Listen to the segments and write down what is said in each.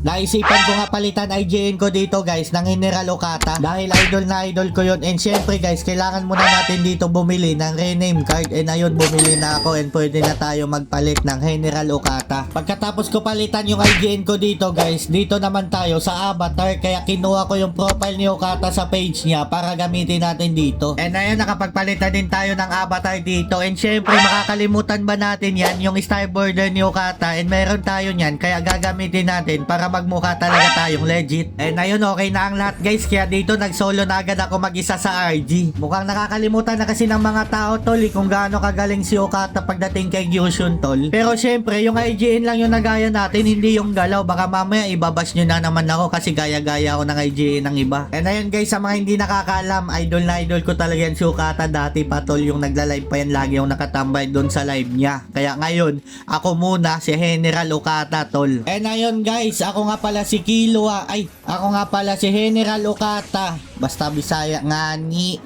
Naisipan ko nga palitan IGN ko dito guys ng General Okata dahil idol na idol ko yun. And syempre guys, kailangan muna natin dito bumili ng rename card. And ayun, bumili na ako and pwede na tayo magpalit ng General Okata. Pagkatapos ko palitan yung IGN ko dito guys, dito naman tayo sa avatar. Kaya kinuha ko yung profile ni Okata sa page niya para gamitin natin dito. And ayun, nakapagpalitan din tayo ng avatar dito. And syempre, makakalimutan ba natin yan, yung style border ni Okata. And meron tayo yan, kaya gagamitin natin para magmukha talaga tayong legit. And ayun, okay na ang lahat guys. Kaya dito nag-solo na agad ako mag-isa sa RG. Mukhang nakakalimutan na kasi ng mga tao tol kung gaano kagaling si Okata pagdating kay Gyushun tol. Pero syempre, yung IGN lang yung nagaya natin, hindi yung galaw. Baka mamaya ibabash nyo na naman ako kasi gaya-gaya ako ng IGN ng iba. And ayun guys, sa mga hindi nakakaalam, idol na idol ko talaga yan si Okata dati pa tol. Yung nagla-live pa yan, lagi yung nakatambay doon sa live niya. Kaya ngayon, ako muna si General Okata tol. And ayun guys, ako nga pala si Killua. Ako nga pala si General Okata. Basta Bisaya nga ni.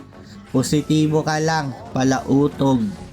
Positibo ka lang, palautog.